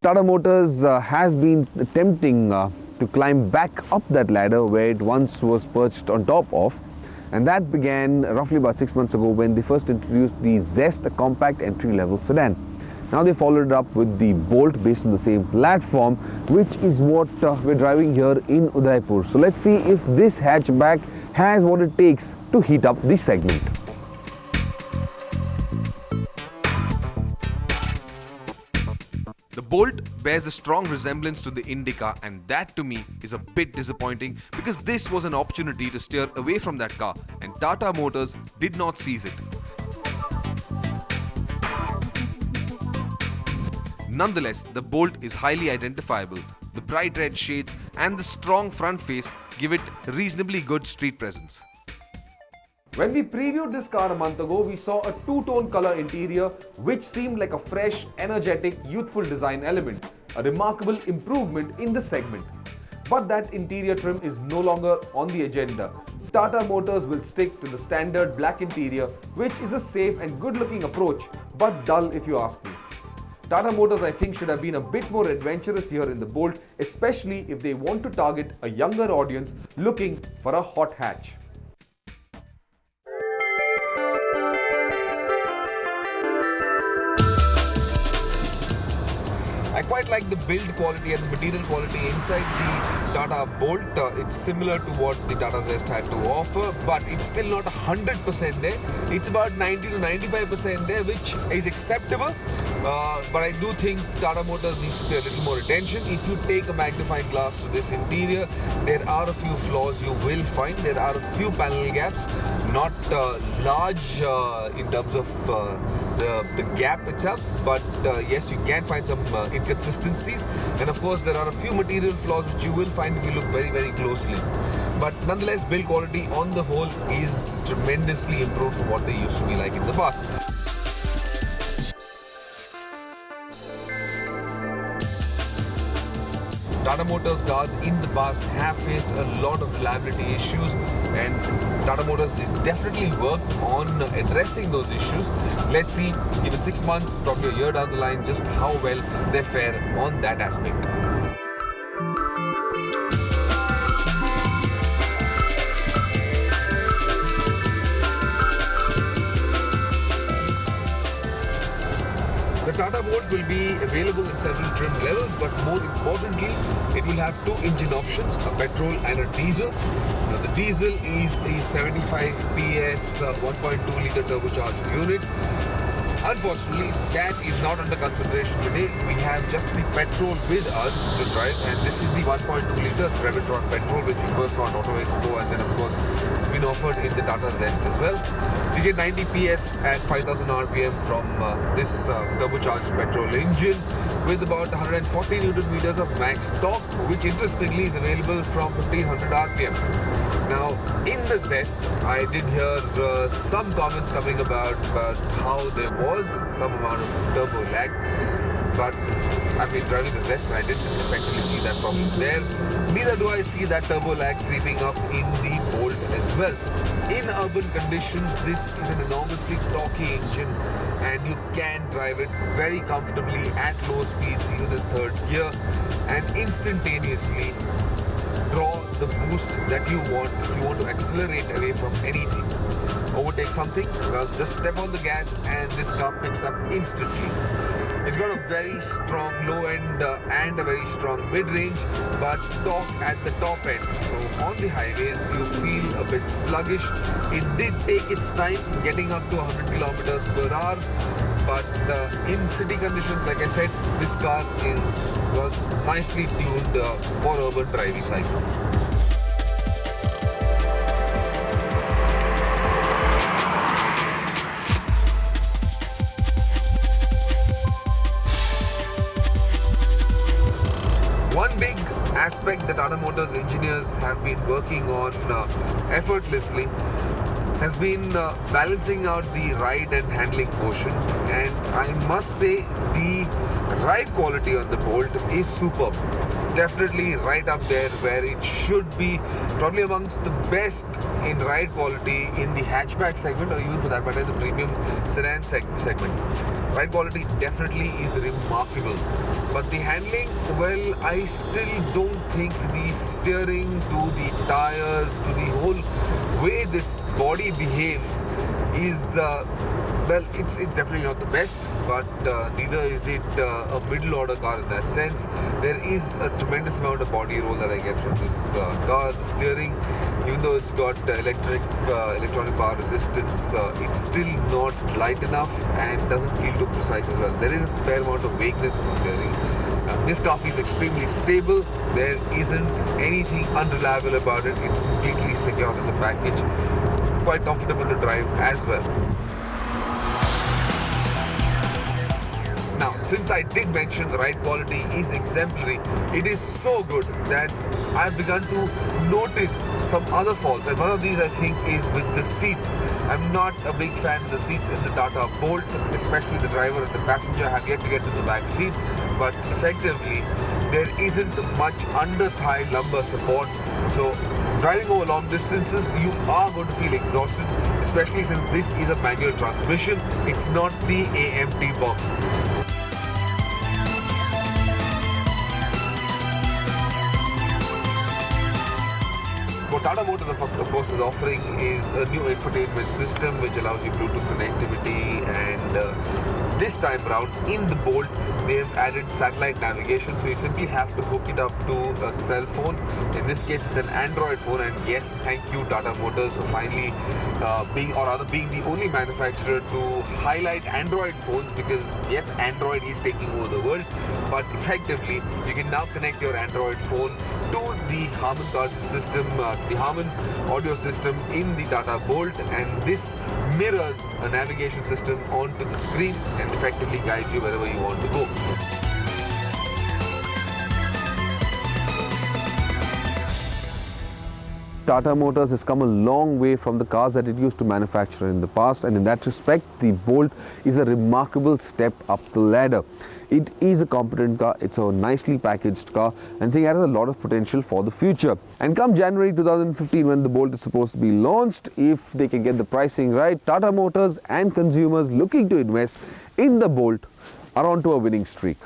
Tata Motors has been attempting to climb back up that ladder where it once was perched on top of, and that began roughly about 6 months ago when they first introduced the Zest, a compact entry-level sedan. Now they followed it up with the Bolt based on the same platform, which is what we're driving here in Udaipur. So let's see if this hatchback has what it takes to heat up this segment. The Bolt bears a strong resemblance to the Indica, and that to me is a bit disappointing because this was an opportunity to steer away from that car and Tata Motors did not seize it. Nonetheless, the Bolt is highly identifiable. The bright red shades and the strong front face give it reasonably good street presence. When we previewed this car a month ago, we saw a two-tone color interior which seemed like a fresh, energetic, youthful design element, a remarkable improvement in the segment. But that interior trim is no longer on the agenda. Tata Motors will stick to the standard black interior, which is a safe and good-looking approach, but dull if you ask me. Tata Motors, I think, should have been a bit more adventurous here in the Bolt, especially if they want to target a younger audience looking for a hot hatch. I quite like the build quality and the material quality inside the Tata Bolt. It's similar to what the Tata Zest had to offer, but it's still not 100% there. It's about 90 to 95% there, which is acceptable. But I do think Tata Motors needs to pay a little more attention. If you take a magnifying glass to this interior, there are a few flaws you will find. There are a few panel gaps, not large in terms of the gap itself, but yes, you can find some inconsistencies, and of course there are a few material flaws which you will find if you look very, very closely. But nonetheless, build quality on the whole is tremendously improved from what they used to be like in the past. Tata Motors cars in the past have faced a lot of reliability issues, and Tata Motors is definitely worked on addressing those issues. Let's see, given 6 months, probably a year down the line, just how well they fare on that aspect. The Tata Bolt will be available in several trim levels, but more importantly, it will have two engine options, a petrol and a diesel. Now, the diesel is a 75 PS 1.2 litre turbocharged unit. Unfortunately, that is not under consideration today. We have just the petrol with us to drive, and this is the 1.2 litre Revitron petrol, which we first saw at Auto Expo, and then of course it's been offered in the Tata Zest as well. You get 90 PS at 5000 RPM from this turbocharged petrol engine with about 140 Newton meters of max torque, which interestingly is available from 1500 RPM. Now, in the Zest, I did hear some comments coming about how there was some amount of turbo lag, but I've been driving the Zest and I didn't effectively see that problem there. Neither do I see that turbo lag creeping up in the Bolt as well. In urban conditions, this is an enormously torquey engine, and you can drive it very comfortably at low speeds, even in third gear, and instantaneously draw the boost that you want if you want to accelerate away from anything. Overtake something, well, just step on the gas and this car picks up instantly. It's got a very strong low end and a very strong mid-range, but torque at the top end. So on the highways, you feel a bit sluggish. It did take its time getting up to 100 kilometers per hour, but in city conditions, like I said, this car is nicely tuned for urban driving cycles. One big aspect that Tata Motors engineers have been working on effortlessly has been balancing out the ride and handling portion, and I must say the ride quality on the Bolt is superb. definitely right up there where it should be, probably amongst the best in ride quality in the hatchback segment, or even for that matter the premium sedan segment. Ride quality definitely is remarkable, but the handling, well, I still don't think the steering to the tires, to the whole way this body behaves is well, it's definitely not the best, but neither is it a middle order car in that sense. There is a tremendous amount of body roll that I get from this car. The steering, even though it's got electronic power resistance, it's still not light enough and doesn't feel too precise as well. There is a fair amount of vagueness in the steering. This car feels extremely stable. There isn't anything unreliable about it. It's completely secure as a package. Quite comfortable to drive as well. Now, since I did mention the ride quality is exemplary, it is so good that I've begun to notice some other faults, and one of these I think is with the seats. I'm not a big fan of the seats in the Tata Bolt, especially the driver and the passenger have yet to get to the back seat, but effectively there isn't much under thigh lumbar support, so driving over long distances you are going to feel exhausted, especially since this is a manual transmission. It's not the AMT box. What Tata Motors of course is offering is a new infotainment system which allows you Bluetooth connectivity, and this time around in the Bolt they've added satellite navigation, so you simply have to hook it up to a cell phone. In this case it's an Android phone, and yes, thank you Tata Motors for finally being the only manufacturer to highlight Android phones, because yes, Android is taking over the world, but effectively you can now connect your Android phone to the Harman Kardon system, the Harman audio system in the Tata Bolt, and this mirrors a navigation system onto the screen and effectively guides you wherever you want to go. Tata Motors has come a long way from the cars that it used to manufacture in the past, and in that respect the Bolt is a remarkable step up the ladder. It is a competent car, it's a nicely packaged car, and I think it has a lot of potential for the future. And come January 2015, when the Bolt is supposed to be launched, if they can get the pricing right, Tata Motors and consumers looking to invest in the Bolt are onto a winning streak.